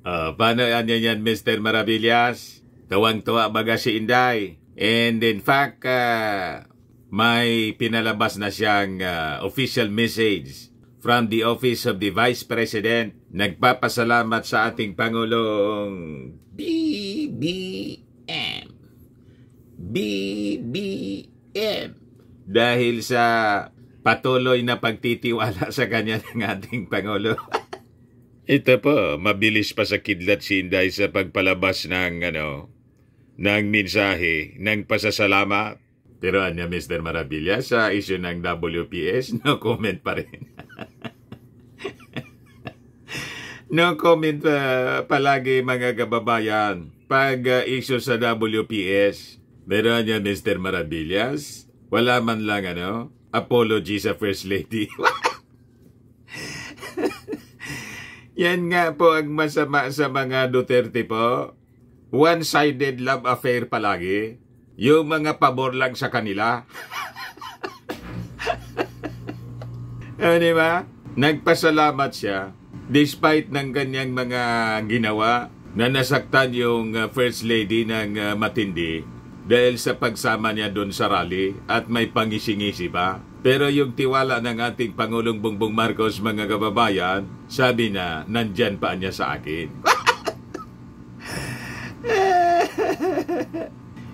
Paano yan, Mr. Maravillas? Tuwang-tuwa baga si Inday. And in fact, may pinalabas na siyang official message from the Office of the Vice President. Nagpapasalamat sa ating Pangulong BBM. Dahil sa patuloy na pagtitiwala sa kanya ng ating Pangulo. Ito po, mabilis pa sa kidlat si Inday sa pagpalabas ng mensahe, ng pasasalamat. Pero Mr. Maravilla, sa issue ng WPS, no comment pa rin. No comment palagi mga kababayan pag issue sa WPS. Pero Mr. Maravillas, wala man lang apology sa First Lady. Yan nga po ang masama sa mga Duterte po. One-sided love affair palagi. Yung mga pabor lang sa kanila. Di ba? Nagpasalamat siya despite ng kanyang mga ginawa na nasaktan yung First Lady ng matindi dahil sa pagsama niya doon sa rally at may pangisi-ngisi pa. Pero yung tiwala ng ating Pangulong Bongbong Marcos, mga kababayan, sabi na, nandyan pa niya sa akin.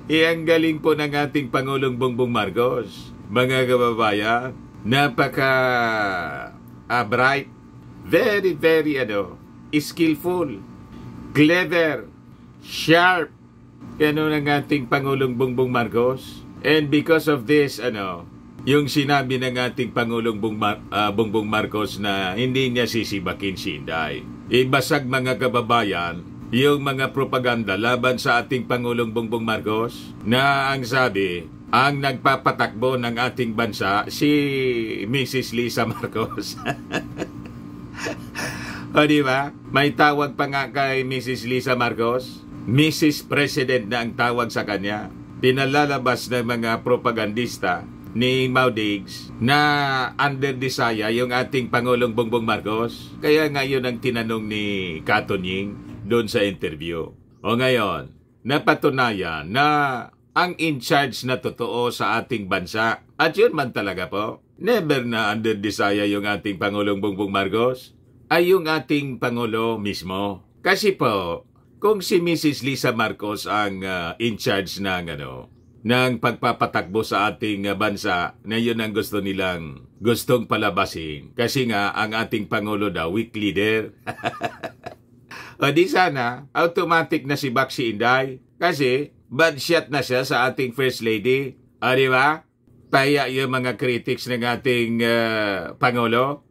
Ang galing po ng ating Pangulong Bongbong Marcos, mga kababayan. Napaka bright, very, very skillful, clever, sharp. Yan ng ating Pangulong Bongbong Marcos. And because of this, yung sinabi ng ating Pangulong Bongbong Marcos na hindi niya sisibakin si Inday. Ibasag mga kababayan, yung mga propaganda laban sa ating Pangulong Bongbong Marcos na ang sabi, ang nagpapatakbo ng ating bansa si Mrs. Lisa Marcos. O diba? May tawag pa nga kay Mrs. Lisa Marcos. Mrs. President na ang tawag sa kanya. Pinalalabas ng mga propagandista ni Maudigs na under desire yung ating Pangulong Bongbong Marcos. Kaya ngayon ang tinanong ni Katunying doon sa interview. O ngayon, napatunayan na ang in charge na totoo sa ating bansa. At yun man talaga po. Never na under desire yung ating Pangulong Bongbong Marcos ay yung ating Pangulo mismo. Kasi po, kung si Mrs. Lisa Marcos ang in charge ng pagpapatakbo sa ating bansa, na yun ang gustong palabasin. Kasi nga, ang ating Pangulo daw, weak leader. O di sana, automatic na si Baxi Inday. Kasi, bad shot na siya sa ating First Lady. O di ba? Paya yung mga critics ng ating Pangulo.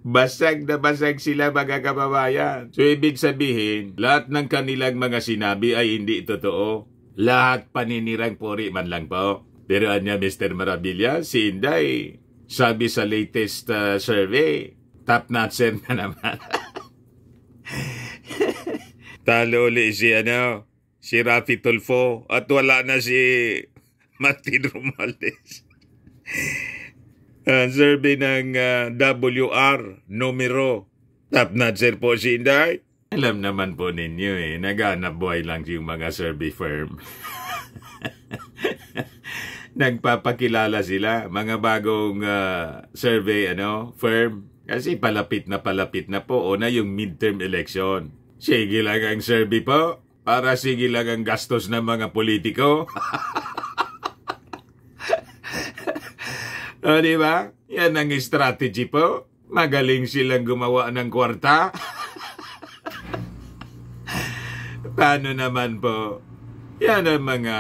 Basag na basag sila mga kababayan. So ibig sabihin, lahat ng kanilang mga sinabi ay hindi totoo. Lahat paninirang puri man lang po. Pero Mr. Maravilla, si Inday, sabi sa latest survey, top notcher na naman. Talo uli si Rafi Tulfo at wala na si Martin Romualdez. Survey ng WR numero. Top notcher po si Inday. Alam naman po ninyo naghanap buhay lang yung mga survey firm. Nagpapakilala sila, mga bagong survey firm. Kasi palapit na po na yung midterm election. Sige lang ang survey po, para sige lang ang gastos ng mga politiko. O diba? Yan ang strategy po. Magaling silang gumawa ng kwarta. Paano naman po? Yan ang mga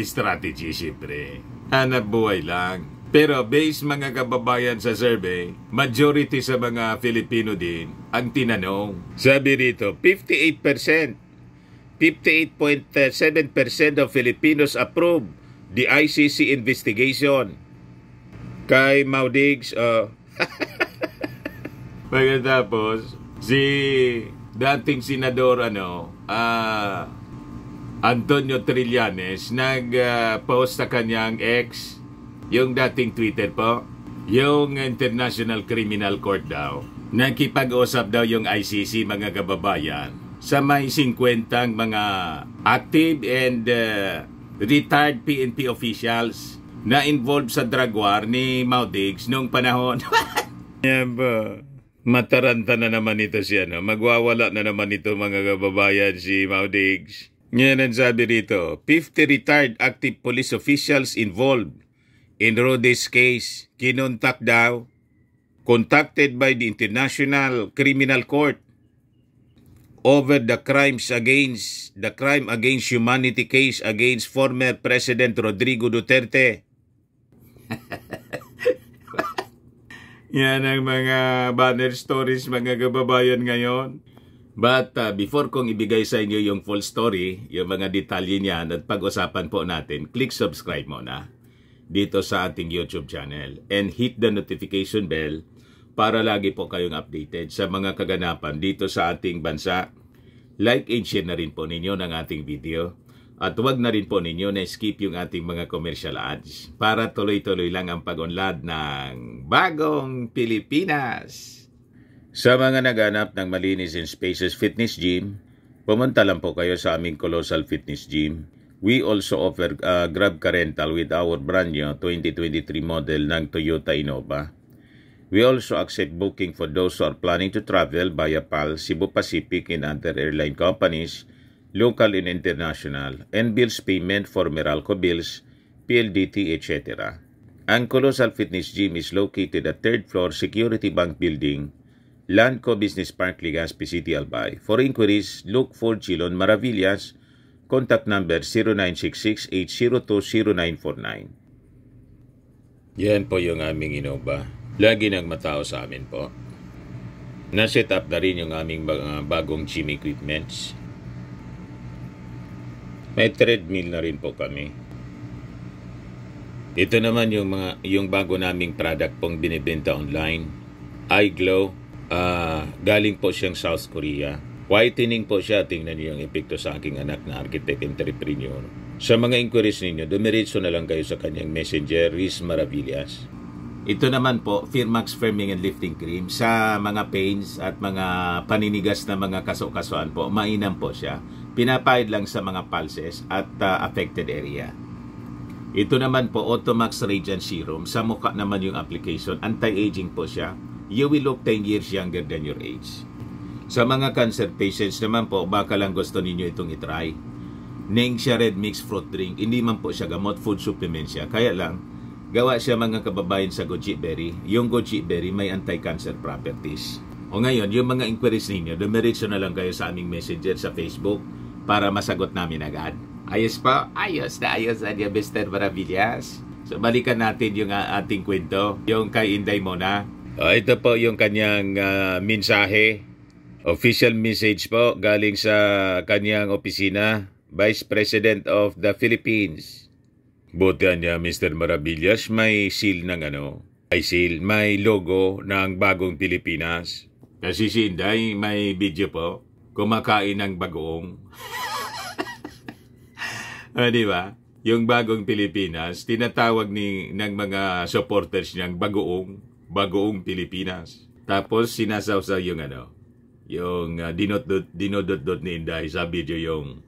strategy siyempre. Hanap buhay lang. Pero based mga kababayan sa survey, majority sa mga Filipino din ang tinanong. Sabi rito, 58%. 58.7% of Filipinos approve the ICC investigation. Kay Maudigs, pagkatapos, si dating senador, Antonio Trillanes, nag-post sa kanyang ex, yung dating Twitter po, yung International Criminal Court daw, Nakipag-usap daw yung ICC, mga kababayan, sa may 50 mga active and retired PNP officials na involved sa drug war ni Mau Diggs noong panahon. Yan ba? Mataranta na naman ito siya, no? Magwawala na naman ito, mga kababayan, si Mau Diggs. Yan ang sabi rito, 50 retired active police officials involved in Rhodes case, kinontak daw, contacted by the International Criminal Court over the crime against humanity case against former President Rodrigo Duterte. Yan ang mga banner stories, mga kababayan, ngayon. But before kong ibigay sa inyo yung full story, yung mga detalye niyan at pag-usapan po natin, click subscribe muna dito sa ating YouTube channel and hit the notification bell para lagi po kayong updated sa mga kaganapan dito sa ating bansa. Like and share na rin po ninyo ng ating video. At huwag na rin po ninyo na skip yung ating mga commercial ads para tuloy-tuloy lang ang pag-unlad ng Bagong Pilipinas. Sa mga naghanap ng malinis and spacious fitness gym, pumunta lang po kayo sa aming Colossal Fitness Gym. We also offer Grab Car Rental with our brand new 2023 model ng Toyota Innova. We also accept booking for those who are planning to travel via PAL, Cebu Pacific and other airline companies, local and international, and bills payment for Meralco bills, PLDT, etc. Ang Colossal Fitness Gym is located at 3rd floor Security Bank Building, Landco Business Park, Legazpi City, Albay. For inquiries, look for Chilon Maravillas. Contact number 0966-802-0949. Yan po yung aming Innova. Lagi nang matao sa amin po. Na-set up na rin yung aming bagong gym equipments. May treadmill na rin po kami. Ito naman yung bago naming product pong binibenta online. iGlow. Galing po siyang South Korea. Whitening po siya. Tingnan niyo yung epekto sa aking anak na architect entrepreneur. Sa mga inquiries ninyo, dumiretso na lang kayo sa kanyang messenger, Riz Maravillas. Ito naman po, Firmax Firming and Lifting Cream. Sa mga pains at mga paninigas na mga kaso-kasuan po, mainam po siya. Pinapahid lang sa mga pulses at affected area. Ito naman po, Automax Radiant Serum. Sa mukha naman yung application. Anti-aging po siya. You will look 10 years younger than your age. Sa mga cancer patients naman po, baka lang gusto ninyo itong itry. Ningxia Red Mixed Fruit Drink. Hindi man po siya gamot, food supplement siya. Kaya lang, gawa siya, mga kababayan, sa goji berry. Yung goji berry may anti-cancer properties. O ngayon, yung mga inquiries ninyo, dumiretso na lang kayo sa aming messenger sa Facebook para masagot namin agad. Ayos pa? Ayos na Mr. Maravillas. So, balikan natin yung ating kwento. Yung kay Inday muna. Ito po yung kanyang mensahe. Official message po galing sa kanyang opisina. Vice President of the Philippines. Buti niya, Mr. Maravillas, may seal ng may logo ng Bagong Pilipinas. Kasi si Inday, may video po, kumakain ng bagoong. Di ba? Yung Bagong Pilipinas, tinatawag ng mga supporters niyang bagoong Pilipinas. Tapos sinasawsaw yung dinodot ni Inday sa video yung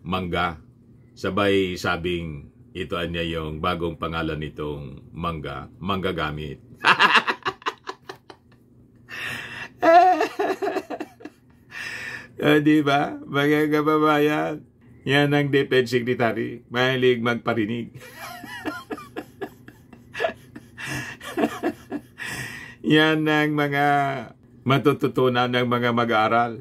mangga. Sabay sabing, ito niya yung bagong pangalan nitong mangga gamit. Di ba? Mga kababayan, yan ang Defense Secretary. Mahilig magparinig. Yan ang mga matututunan ng mga mag-aaral.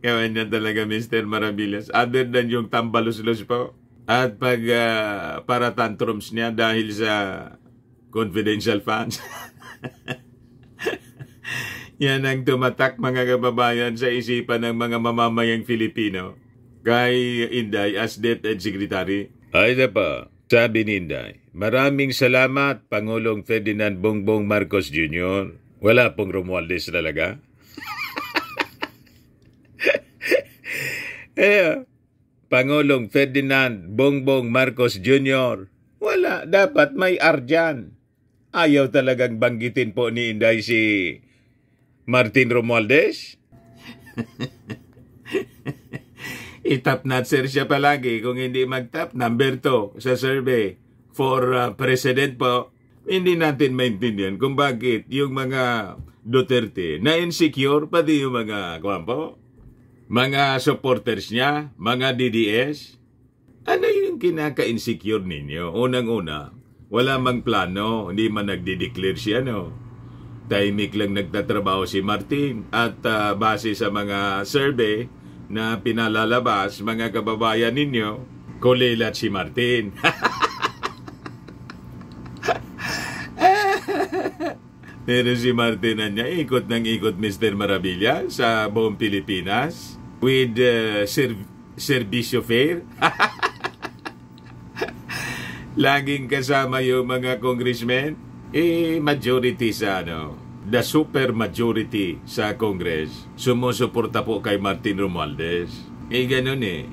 Kawan yan talaga, Mr. Maravillas. Other than yung tambalos-los po. At pag para tantrums niya dahil sa confidential funds. Yan ang tumatak, mga kababayan, sa isipan ng mga mamamayang Filipino. Kay Inday as Defense Secretary. Ay na pa, sabi ni Inday, maraming salamat, Pangulong Ferdinand Bongbong Marcos Jr. Wala pong Romualdez talaga. Pangulong Ferdinand Bongbong Marcos Jr. Wala, dapat may R dyan. Ayaw talagang banggitin po ni Inday si Martin Romualdez? I-top notcher siya palagi. Kung hindi mag-top, number 2 sa survey for president po. Hindi natin maintindihan kung bakit yung mga Duterte na insecure, pati yung mga mga supporters niya, mga DDS. Ano yung kinaka-insecure ninyo? Unang-una, wala mang plano, hindi man nagde-declare siya, no? Tahimik lang nagtatrabaho si Martin at base sa mga survey na pinalalabas, mga kababayan ninyo, kulilat si Martin. Pero si Martin niya, ikot ng ikot Mr. Maravilla sa buong Pilipinas with servisyo fair. Laging kasama yung mga congressmen. Majority sa the super majority sa Congress, sumusuporta po kay Martin Romualdez. Ganun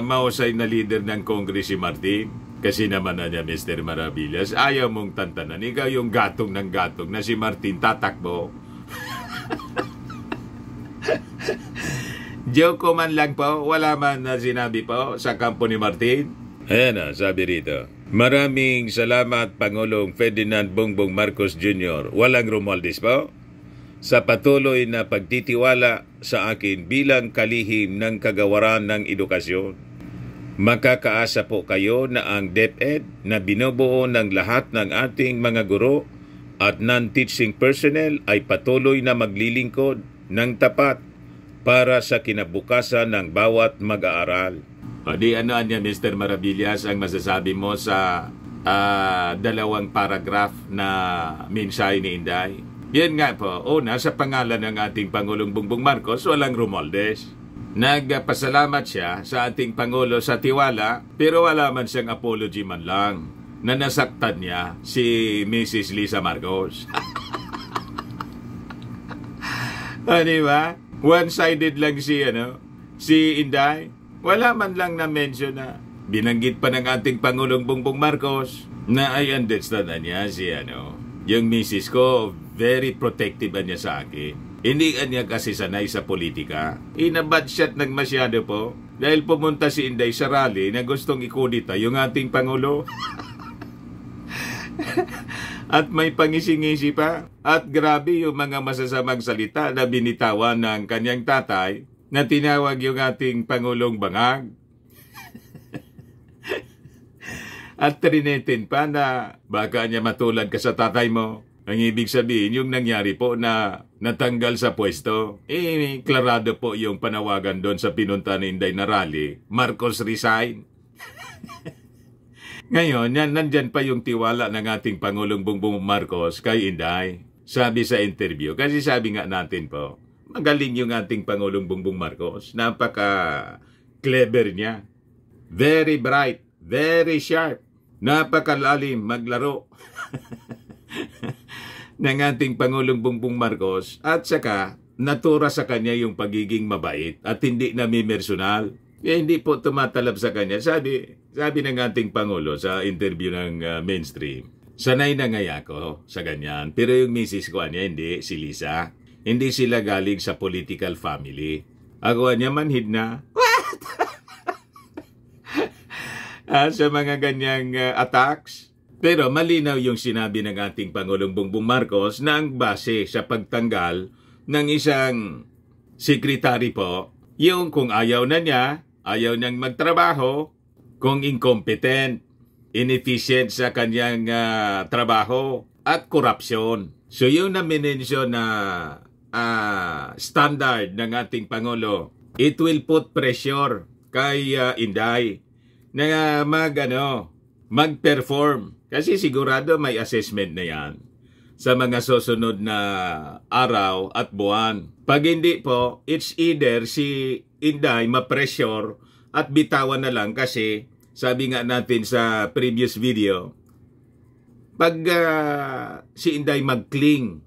mahusay na leader ng Congress si Martin. Kasi naman na niya, Mr. Maravillas, ayaw mong tantanan. Ikaw yung gatong ng gatong na si Martin tatakbo. Joke ko man lang po, wala man na sinabi po sa kampo ni Martin. Ayan sabi rito. Maraming salamat Pangulong Ferdinand Bongbong Marcos Jr. Walang Romualdez po. Sa patuloy na pagtitiwala sa akin bilang kalihim ng kagawaran ng edukasyon. Makakaasa po kayo na ang DepEd na binubuo ng lahat ng ating mga guro at non-teaching personnel ay patuloy na maglilingkod ng tapat para sa kinabukasan ng bawat mag-aaral. O di ano niya, Mr. Maravillas, ang masasabi mo sa dalawang paragraph na mensahe ni Inday? Yan nga po, una, sa pangalan ng ating Pangulong Bongbong Marcos, walang Romualdez. Nagpasalamat siya sa ating Pangulo sa tiwala, pero wala man siyang apology man lang na nasaktan niya si Mrs. Lisa Marcos. Di ba? One-sided lang si Inday. Wala man lang na-mention na binanggit pa ng ating Pangulong Bongbong Marcos na I understand na niya si yung misis ko, very protective niya sa akin. Hindi niya kasi sanay sa politika. Inabad shot ng masyado po dahil pumunta si Inday sa rally na gustong ikudita yung ating Pangulo. At may pangisi-ngisi pa. At grabe yung mga masasamang salita na binitawan ng kanyang tatay na tinawag yung ating Pangulong bangag. At trinetin pa na baka niya matulad ka sa tatay mo. Ang ibig sabihin, yung nangyari po na natanggal sa pwesto. Klarado po yung panawagan doon sa pinunta ni Inday na rally. Marcos resign. Ngayon, nandyan pa yung tiwala ng ating Pangulong Bongbong Marcos kay Inday. Sabi sa interview, kasi sabi nga natin po, magaling yung ating Pangulong Bongbong Marcos. Napaka-clever niya. Very bright. Very sharp. Napakalalim maglaro. ng ating Pangulong Bongbong Marcos. At saka, natura sa kanya yung pagiging mabait at hindi namimersonal. Hindi po tumatalab sa kanya. Sabi ng ating Pangulo sa interview ng Mainstream, sanay na ngaya ako sa ganyan. Pero yung misis ko hindi, si Lisa. Hindi sila galing sa political family. Ako niya manhid na. What? Sa mga ganyang attacks. Pero malinaw yung sinabi ng ating Pangulong Bongbong Marcos na ang base sa pagtanggal ng isang sekretary po, yung kung ayaw na niya, ayaw niyang magtrabaho, kung incompetent, inefficient sa kanyang trabaho, at korupsyon. So yung na-mention na standard ng ating Pangulo, it will put pressure kay Inday na mag-perform. Kasi sigurado may assessment na yan sa mga susunod na araw at buwan. Pag hindi po, it's either si Inday ma-pressure at bitawan na lang kasi sabi nga natin sa previous video, pag si Inday mag-cling,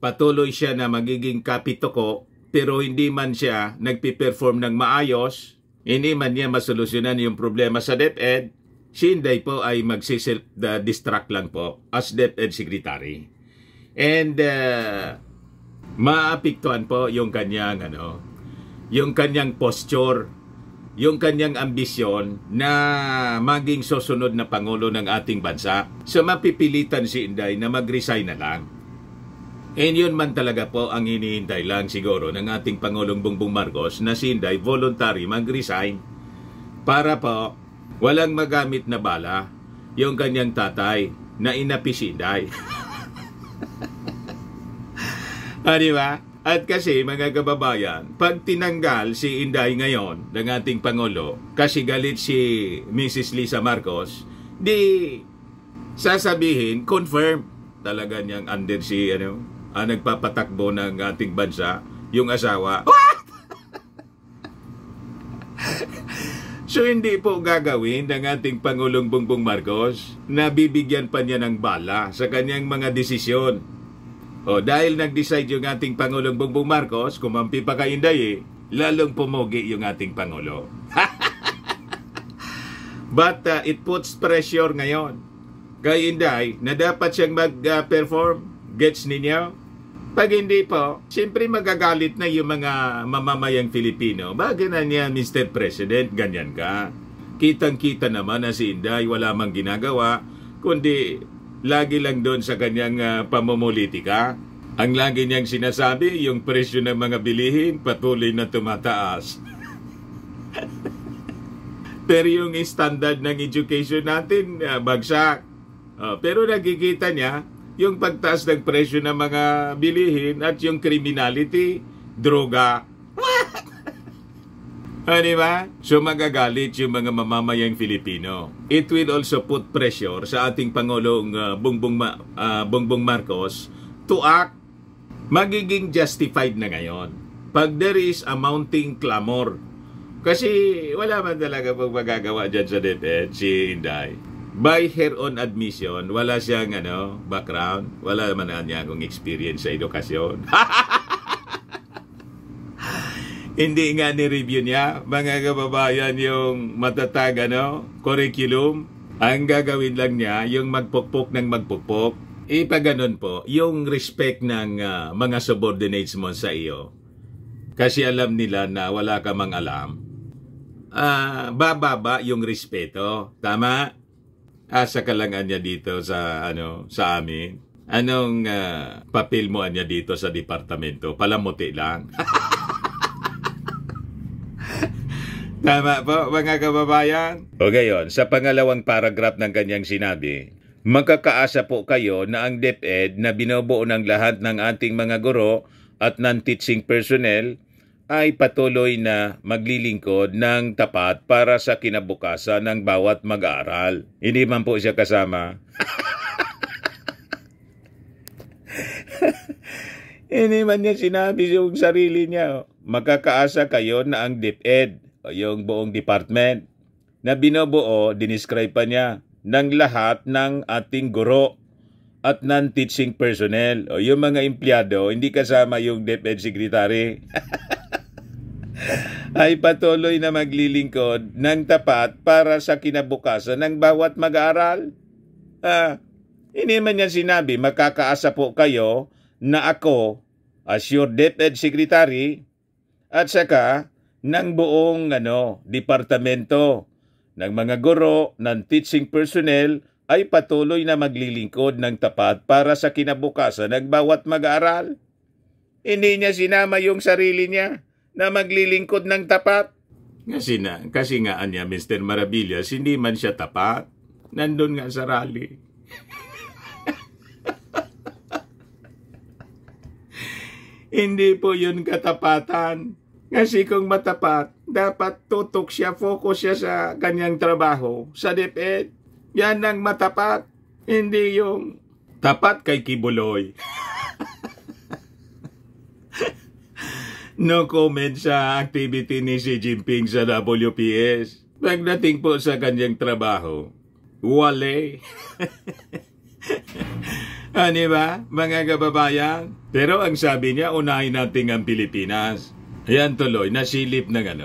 patuloy siya na magiging kapitoko, pero hindi man siya nagpiperform ng maayos, hindi man niya masolusyonan yung problema sa DepEd, si Inday po ay magsiself-distract lang po as DepEd Secretary. And maapektuhan po yung kanyang posture, yung kanyang ambisyon na maging susunod na Pangulo ng ating bansa. So mapipilitan si Inday na mag-resign na lang. And yun man talaga po ang hinihintay lang siguro ng ating Pangulong Bongbong Marcos na si Inday voluntary mag-resign para po walang magamit na bala yung kanyang tatay na inapi si Inday. Di ba? At kasi mga kababayan, pag tinanggal si Inday ngayon ng ating Pangulo kasi galit si Mrs. Lisa Marcos, di sasabihin, confirm talaga niyang under si nagpapatakbo ng ating bansa, yung asawa. So hindi po gagawin ng ating Pangulong Bongbong Marcos na bibigyan pa niya ng bala sa kanyang mga desisyon. Dahil nag-decide yung ating Pangulong Bongbong Marcos, kumampi pa kay Inday lalong pumugi yung ating Pangulo. But it puts pressure ngayon kay Inday na dapat siyang mag-perform. Gets ninyo? Pag hindi po, siyempre magagalit na yung mga mamamayang Filipino. Bakit na niya, Mr. President, ganyan ka? Kitang-kita naman na si Inday wala mang ginagawa, kundi lagi lang doon sa kanyang pamumulitika. Ang lagi niyang sinasabi, yung presyo ng mga bilihin patuloy na tumataas. Pero yung standard ng education natin, bagsak. Pero nakikita niya, yung pagtaas ng presyo ng mga bilihin at yung criminality, droga. Diba? So magagalit yung mga mamamayang Filipino. It will also put pressure sa ating Pangulong Bongbong Marcos to act. Magiging justified na ngayon pag there is a mounting clamor. Kasi wala man talaga pag magagawa dyan sa DepEd, si Inday. By her own admission, wala siyang background, wala man niya akong experience sa edukasyon. Hindi nga ni-review niya, mga kababayan, yung matatag curriculum. Ang gagawin lang niya, yung magpukpok ng magpukpok. Ipaganon po, yung respect ng mga subordinates mo sa iyo. Kasi alam nila na wala ka mang alam. Bababa yung respeto. Tama? Asa ka lang niya dito sa sa amin. Anong papel mo niya dito sa departamento? Palamuti lang. Tama po, mga kababayan. O gayon, sa pangalawang paragraph ng kanyang sinabi, magkakaasa po kayo na ang DepEd na binubuo ng lahat ng ating mga guro at non-teaching personnel ay patuloy na maglilingkod ng tapat para sa kinabukasan ng bawat mag-aaral. Hindi man po siya kasama. Hindi man niya sinabi yung sarili niya. Magkakaasa kayo na ang DepEd, yung buong department, na binubuo, dinescribe pa niya, ng lahat ng ating guro at non-teaching personnel. Yung mga empleyado, hindi kasama yung DepEd Secretary. Ay patuloy na maglilingkod ng tapat para sa kinabukasan ng bawat mag-aaral. Hindi man niya sinabi, makakaasa po kayo na ako as your DepEd Secretary at saka ng buong departamento ng mga guro, ng teaching personnel ay patuloy na maglilingkod ng tapat para sa kinabukasan ng bawat mag-aaral. Hindi niya sinama yung sarili niya na maglilingkod ng tapat. Kasi nga niya, Mr. Maravillas, hindi man siya tapat. Nandun nga sa rally. Hindi po yun katapatan. Kasi kung matapat, dapat tutok siya, focus siya sa kanyang trabaho, sa DepEd. Yan ang matapat. Hindi yung tapat kay Kibuloy. No comment sa activity ni Xi Jinping sa WPS. Pagdating po sa kanyang trabaho, wale. Ano ba, mga kababayan? Pero ang sabi niya, unahin natin ang Pilipinas. Ayan tuloy, nasilip ng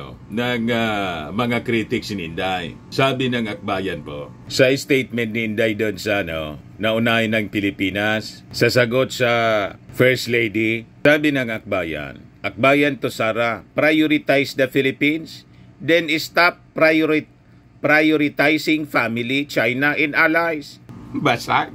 mga critics ni Inday. Sabi ng Akbayan po, sa statement ni Inday doon sa naunahin ng Pilipinas, sa sagot sa First Lady, sabi ng Akbayan to Sara, prioritize the Philippines, then stop prioritizing family, China, and allies. Basag.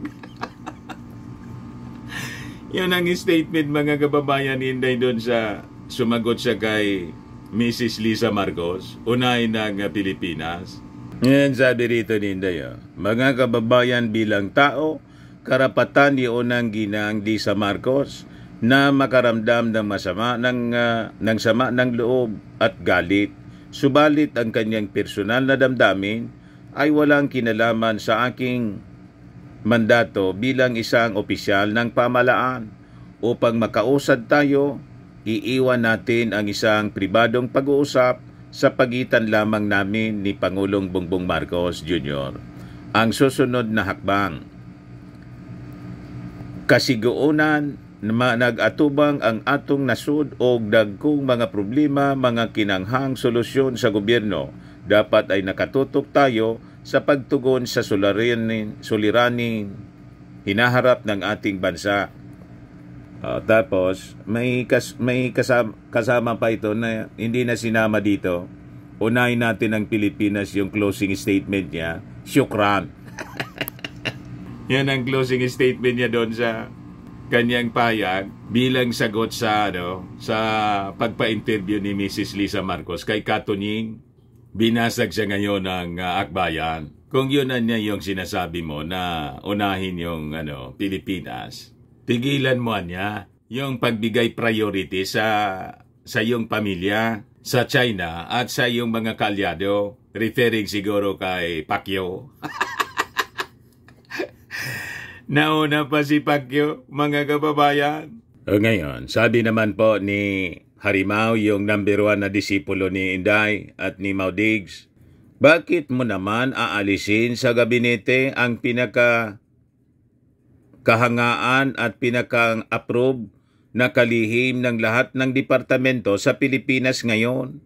Yun ang statement mga kababayan ni Inday doon sa sumagot siya kay Mrs. Lisa Marcos, unahin ng Pilipinas. Yan sabi rito ni Inday, mga kababayan bilang tao, karapatan ni unang ginang Lisa Marcos na makaramdam ng masama ng sama ng loob at galit. Subalit ang kanyang personal na damdamin ay walang kinalaman sa aking mandato bilang isang opisyal ng pamahalaan. Upang makausad tayo, iiwan natin ang isang pribadong pag-uusap sa pagitan lamang namin ni Pangulong Bongbong Marcos Jr. Ang susunod na hakbang, kasiguunan na nag-atubang ang atong nasud o dagkong mga problema, mga kinanghang solusyon sa gobyerno, dapat ay nakatutok tayo sa pagtugon sa suliraning hinaharap ng ating bansa. Tapos, may kasama pa ito na hindi na sinama dito. Unahin natin ang Pilipinas, yung closing statement niya. Syukran. Yan ang closing statement niya doon sa kanyang payag bilang sagot sa pagpa-interview ni Mrs. Lisa Marcos kay Katunying. Binasag siya ngayon ng Akbayan. Kung yun na niya yung sinasabi mo na unahin yung Pilipinas, tigilan mo niya yung pagbigay priority sa iyong pamilya, sa China at sa iyong mga kaalyado, referring siguro kay Pacquiao. Nauna pa si Pacquiao, mga kababayan. Ngayon, sabi naman po ni Harimao, yung number 1 na disipulo ni Inday at ni Mau Diggs, bakit mo naman aalisin sa gabinete ang kahangaan at pinaka-approve na kalihim ng lahat ng departamento sa Pilipinas ngayon?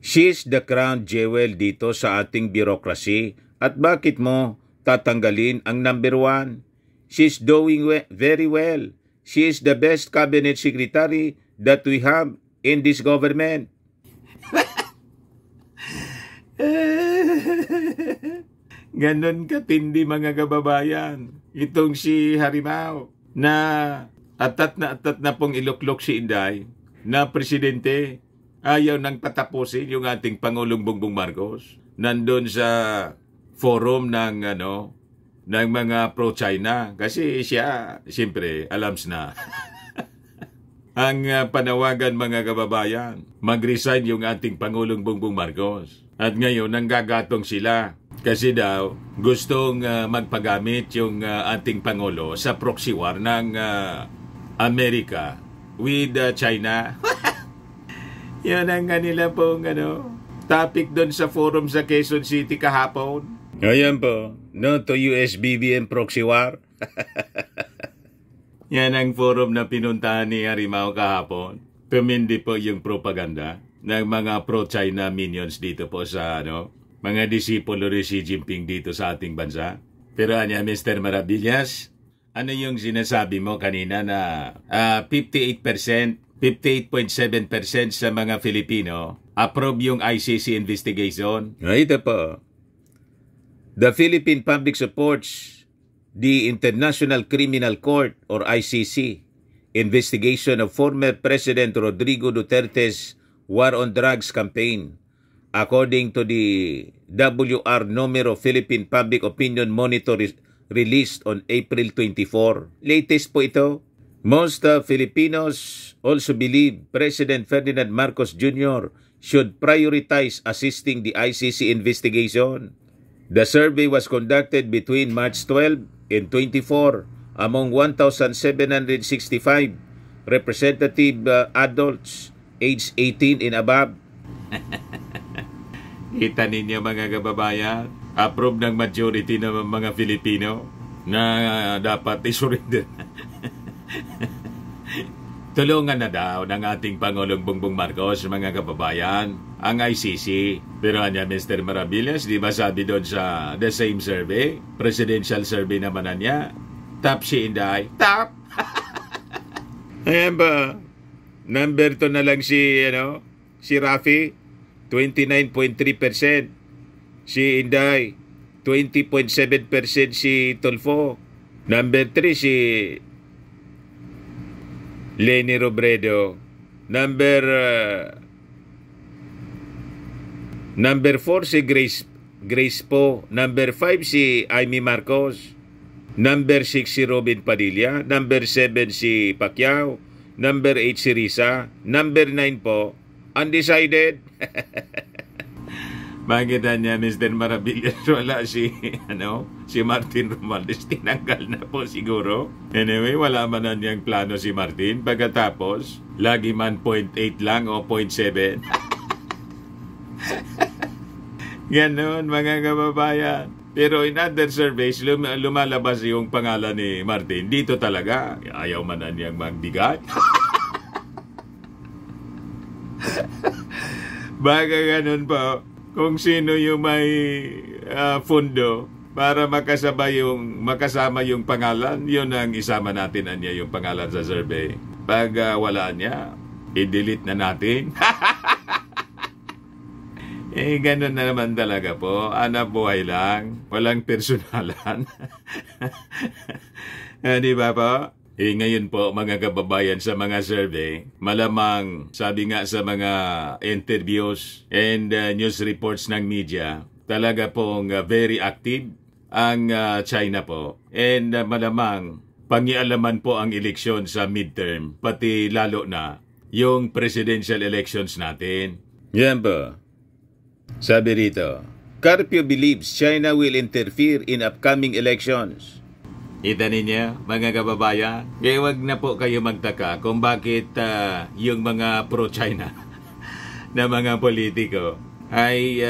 She's the crown jewel dito sa ating bureaucracy. At bakit mo tatanggalin ang number 1? She's doing very well. She is the best cabinet secretary that we have in this government. Ganon katindi mga kababayan. Itong si Harimao na atat na pong iluklok si Inday na presidente, ayaw nang patapusin yung ating Pangulong Bongbong Marcos. Nandun sa forum ng mga pro-China kasi siya siyempre alams na. Ang panawagan mga kababayan, mag-resign yung ating Pangulong Bongbong Marcos. At ngayon nanggagatong sila kasi daw gustong magpagamit yung ating Pangulo sa proxy war ng Amerika with China. Yan ang kanila pong topic doon sa forum sa Quezon City kahapon. Ayan po, no to US BBM proxy war. Yan ang forum na pinuntahan ni Harimao kahapon. Tumindi po yung propaganda ng mga pro-China minions dito po sa mga disipulo ni Xi Jinping dito sa ating bansa. Pero Mr. Maravillas, ano yung sinasabi mo kanina na 58%, 58.7% sa mga Filipino approve yung ICC investigation? Ito po. The Philippine public supports the International Criminal Court or ICC investigation of former President Rodrigo Duterte's War on Drugs campaign. According to the WR numero Philippine Public Opinion Monitor released on April 24. Latest po ito. Most Filipinos also believe President Ferdinand Marcos Jr. should prioritize assisting the ICC investigation. The survey was conducted between March 12 and 24 among 1,765 representative adults aged 18 and above. Kita ninyo mga kababayan, approve ng majority ng mga Filipino na dapat isurrender. Tulungan na daw ng ating Pangulong Bongbong Marcos, mga kababayan, ang ICC. Pero niya, Mr. Maravillas, di ba sabi doon sa the same survey, presidential survey naman na niya, top si Inday. Top! Ayan ba? Number 2 na lang si Rafi, 29.3%. Si Inday, 20.7% si Tulfo. Number 3 si Leni Robredo. Number 4 si Grace Po. Number 5 si Amy Marcos. Number 6 si Robin Padilla. Number 7 si Pacquiao. Number 8 si Risa. Number 9 po, undecided. Makita niya, Mr. Maravillas, wala si Martin Romualdez. Tinanggal na po siguro. Anyway, wala man na niyang plano si Martin. Pagkatapos, lagi man 0.8 lang o 0.7. Ganon, mga kababayan. Pero in other surveys, lumalabas yung pangalan ni Martin. Dito talaga, ayaw man na niyang magbigay. Baka ganun po. Kung sino yung may fundo para makasama yung pangalan, yun ang isama natin niya yung pangalan sa survey. Pag wala niya, i-delete na natin. Ganun na naman talaga po. Anak buhay lang. Walang personalan. Di ba po? Ngayon po, mga kababayan, sa mga survey, malamang, sabi nga sa mga interviews and news reports ng media, talaga pong very active ang China po. And malamang, pangialaman po ang eleksyon sa midterm, pati lalo na yung presidential elections natin. Yan po. Sabi rito, Carpio believes China will interfere in upcoming elections. Kita ninyo, mga kababayan, kaya wag na po kayo magtaka kung bakit yung mga pro-China na mga politiko ay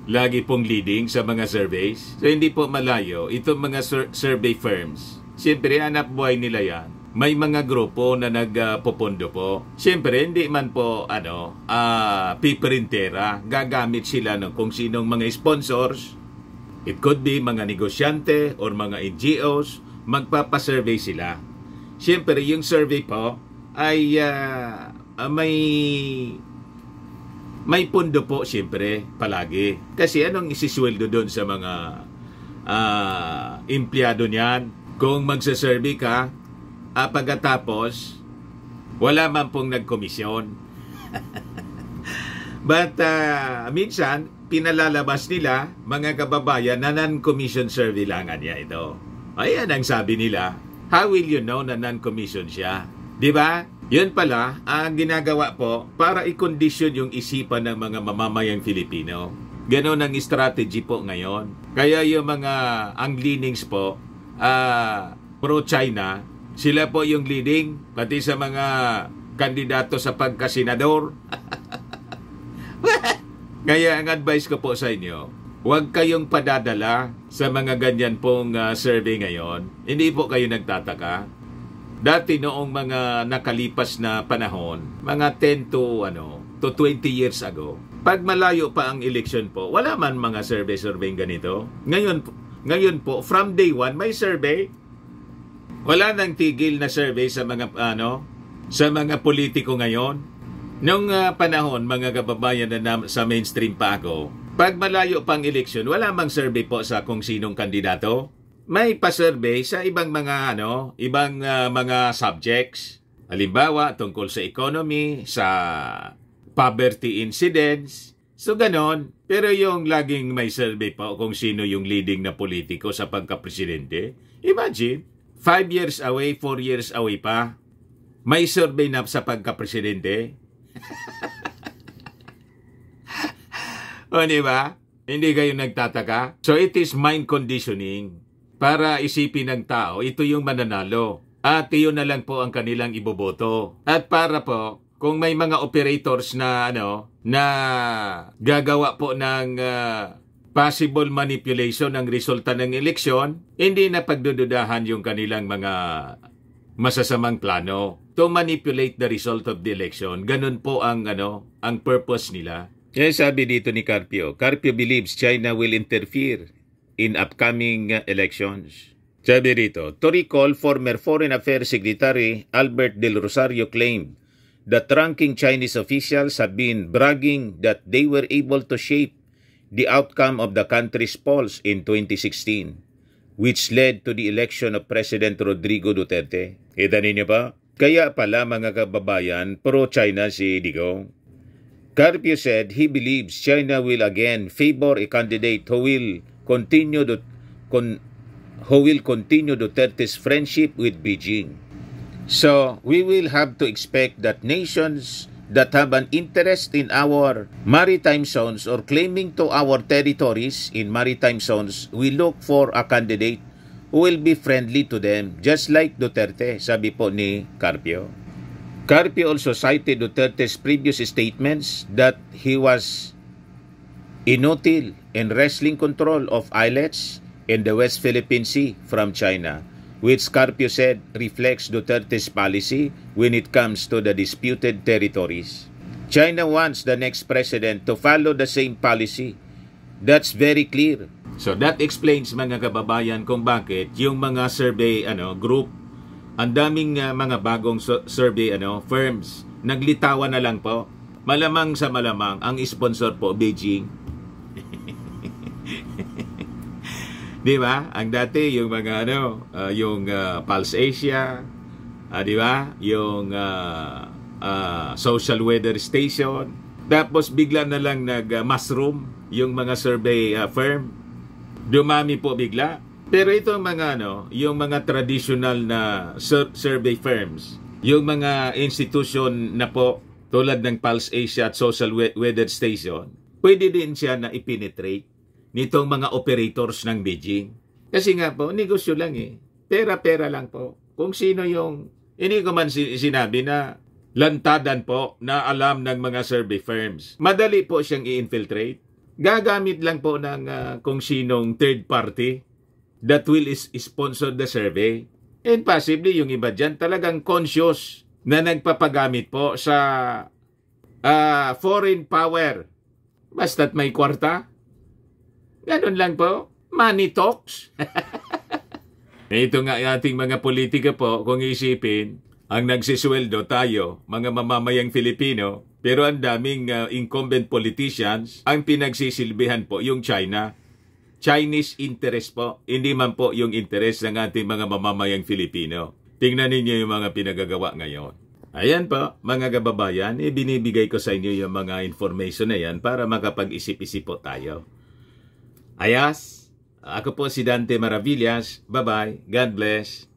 lagi pong leading sa mga surveys. So hindi po malayo, itong mga survey firms, siyempre anak buhay nila yan. May mga grupo na nagpopondo po. Siyempre, hindi man po piperintera, gagamit sila ng kung sinong mga sponsors. It could be mga negosyante or mga NGOs, magpapasurvey sila. Siyempre, yung survey po ay may pundo po siyempre palagi. Kasi anong isisweldo doon sa mga empleyado niyan? Kung magsasurvey ka, pagkatapos, wala man pong nagkomisyon. But minsan, pinalalabas nila, mga kababayan, na non-commission survey lang niya ito. Ayan ang sabi nila. How will you know na non-commission siya? Di ba? Yun pala, ang ginagawa po para i-condition yung isipan ng mga mamamayang Filipino. Ganon ang strategy po ngayon. Kaya yung mga, ang leanings po, pro-China, sila po yung leading, pati sa mga kandidato sa pagkasenador. Kaya ang advice ko po sa inyo, huwag kayong padadala sa mga ganyan pong survey ngayon. Hindi po kayo nagtataka. Dati noong mga nakalipas na panahon, mga 10 to 20 years ago, pag malayo pa ang election po, wala man mga survey ganito. Ngayon po, from day one, may survey. Wala nang tigil na survey sa mga sa mga politiko ngayon. Nung panahon, mga kababayan na sa mainstream pa ako, pag malayo pang eleksyon, wala mang survey po sa kung sinong kandidato. May pa-survey sa ibang mga mga subjects. Halimbawa, tungkol sa economy, sa poverty incidence. So ganon. Pero yung laging may survey po kung sino yung leading na politiko sa pagka-presidente. Imagine, 5 years away, 4 years away pa, may survey na sa pagka-presidente. O diba? Hindi kayo nagtataka? So it is mind conditioning para isipin ng tao, ito yung mananalo. At iyon na lang po ang kanilang iboboto. At para po, kung may mga operators na na gagawa po ng possible manipulation ng resulta ng eleksyon, hindi na pagdududahan yung kanilang mga masasamang plano to manipulate the result of the election. Ganun po ang ang purpose nila. Kaya sabi dito ni Carpio believes China will interfere in upcoming elections. Sabi dito, to recall, former Foreign Affairs Secretary Albert Del Rosario claimed that ranking Chinese officials have been bragging that they were able to shape the outcome of the country's polls in 2016, which led to the election of President Rodrigo Duterte. Kita ninyo ba? Kaya pala mga kababayan, pro-China si Digong. Carpio said he believes China will again favor a candidate who will continue Duterte's friendship with Beijing. So, we will have to expect that nations that have an interest in our maritime zones or claiming to our territories in maritime zones will look for a candidate who will be friendly to them, just like Duterte, sabi po ni Carpio. Carpio also cited Duterte's previous statements that he was inutil in wresting control of islets in the West Philippine Sea from China, which Carpio said reflects Duterte's policy when it comes to the disputed territories. China wants the next president to follow the same policy. That's very clear. So that explains mga kababayan kung bakit yung mga survey group, ang daming mga bagong survey firms naglitawan na lang po. Malamang sa malamang ang sponsor po Beijing. Di ba? Ang dati yung mga yung Pulse Asia, di ba? Yung Social Weather Station. Tapos bigla na lang nag-mushroom yung mga survey firm. Dumami po bigla. Pero itong mga yung mga traditional na survey firms, yung mga institution na po tulad ng Pulse Asia at Social Weather Station, pwede din siya na ipenetrate nitong mga operators ng Beijing. Kasi nga po, negosyo lang eh. Pera-pera lang po. Kung sino yung, hindi ko man sinabi na lantadan po na alam ng mga survey firms. Madali po siyang i-infiltrate. Gagamit lang po ng kung sinong third party that will sponsor the survey. And possibly yung iba dyan talagang conscious na nagpapagamit po sa foreign power. Basta't may kwarta. Ganun lang po. Money talks. Ito nga ating mga politika po, kung isipin, ang nagsisweldo tayo, mga mamamayang Filipino, pero ang daming incumbent politicians, ang pinagsisilbihan po yung China. Chinese interest po, hindi man po yung interest ng ating mga mamamayang Filipino. Tingnan ninyo yung mga pinagagawa ngayon. Ayan po, mga kababayan, binibigay ko sa inyo yung mga information na yan para makapag-isip-isip po tayo. Ayas, ako po si Dante Maravillas. Bye-bye. God bless.